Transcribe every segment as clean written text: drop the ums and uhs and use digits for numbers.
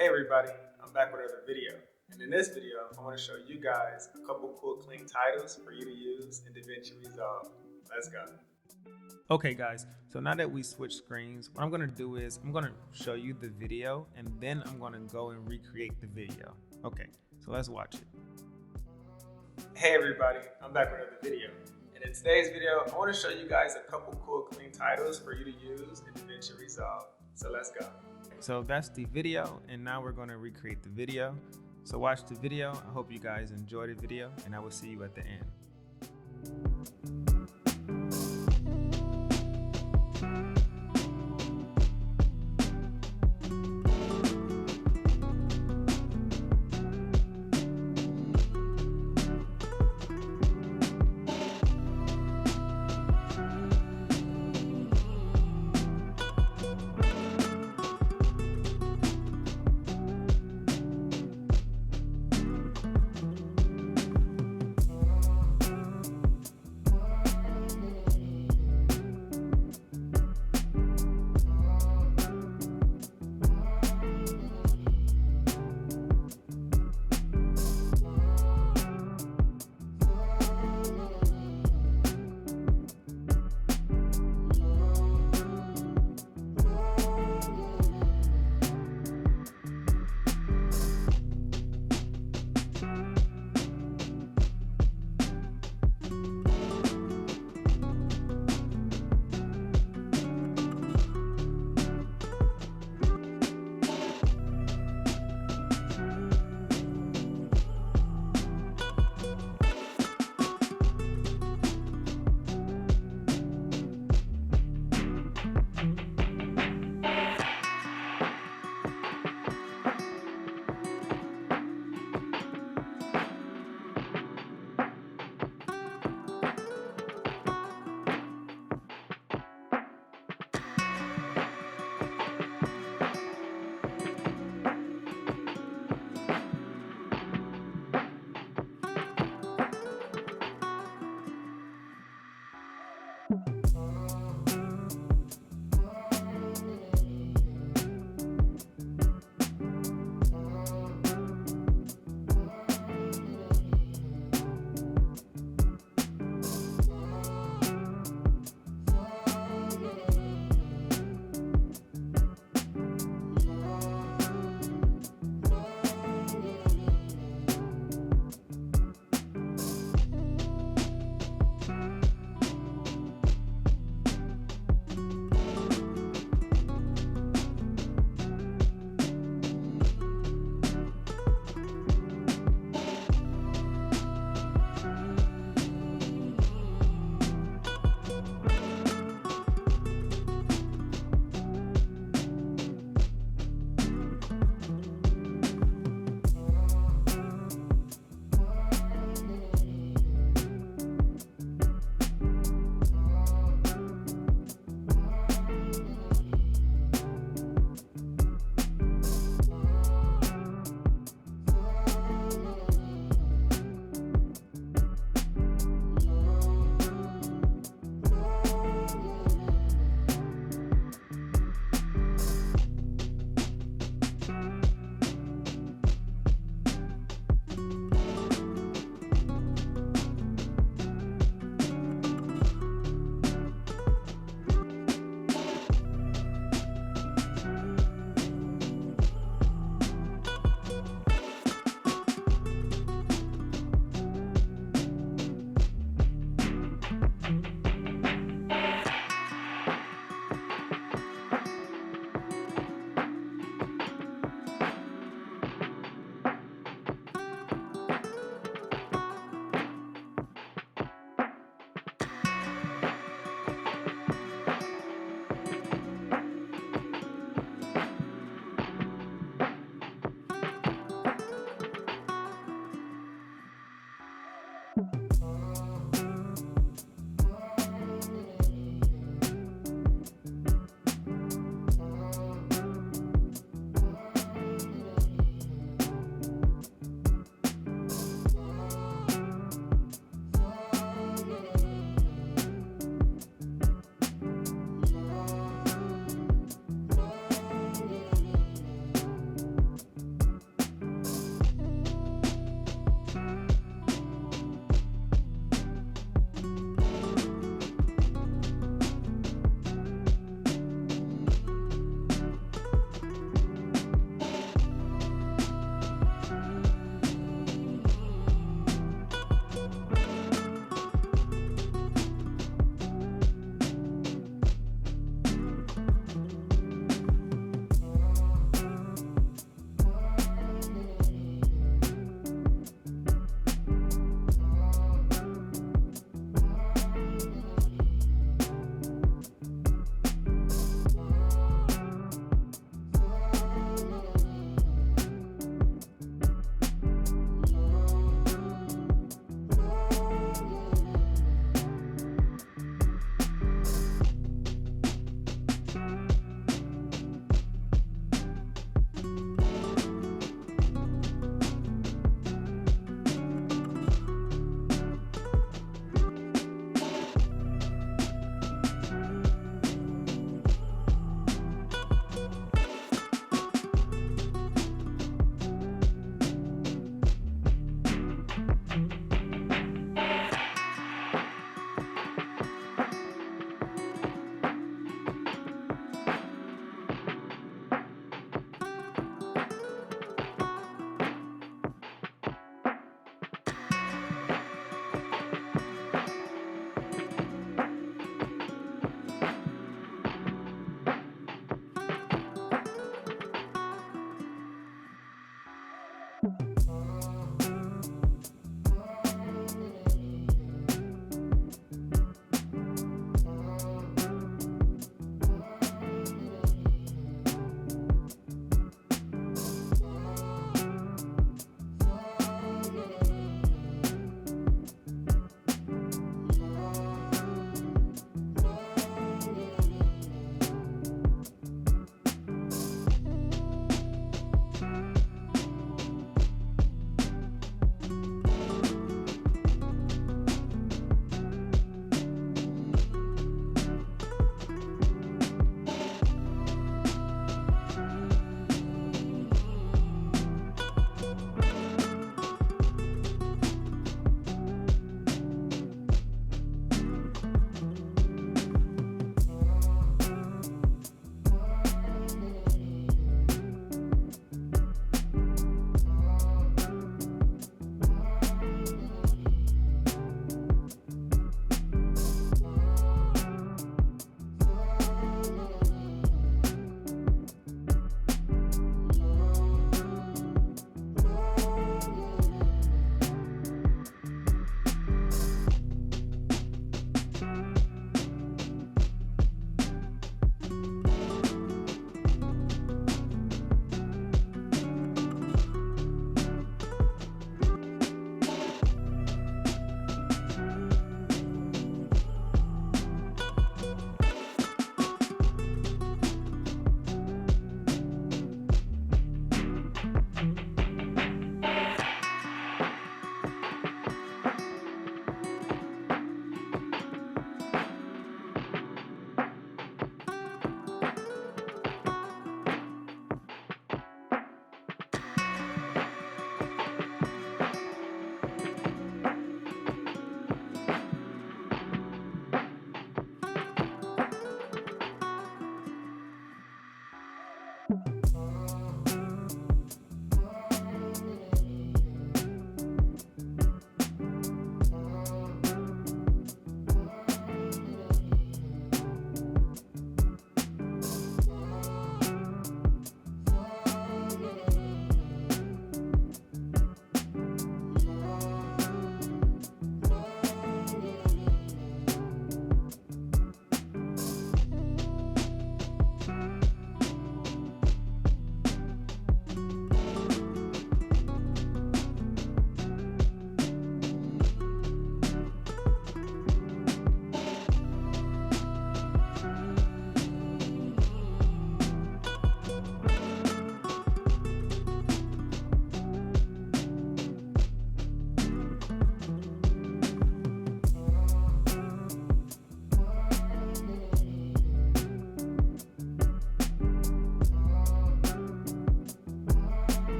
Hey everybody, I'm back with another video. And in this video, I want to show you guys a couple cool clean titles for you to use in DaVinci Resolve. Let's go. Okay guys, so now that we switched screens, what I'm going to do is I'm going to show you the video and then I'm going to go and recreate the video. Okay, so let's watch it. Hey everybody, I'm back with another video. And in today's video, I want to show you guys a couple cool clean titles for you to use in DaVinci Resolve. So let's go. So that's the video, and now we're going to recreate the video. So watch the video. I hope you guys enjoy the video, and I will see you at the end.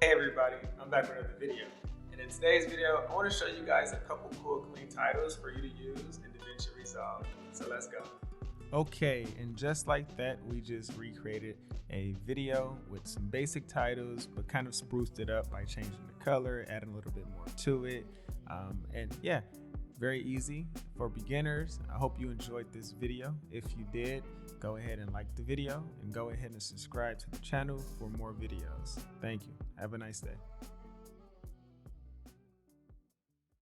Hey everybody, I'm back with another video. And in today's video, I want to show you guys a couple cool clean titles for you to use in DaVinci Resolve. So let's go. Okay, and just like that, we just recreated a video with some basic titles, but kind of spruced it up by changing the color, adding a little bit more to it. And yeah, very easy for beginners. I hope you enjoyed this video. If you did, go ahead and like the video and go ahead and subscribe to the channel for more videos. Thank you. Have a nice day.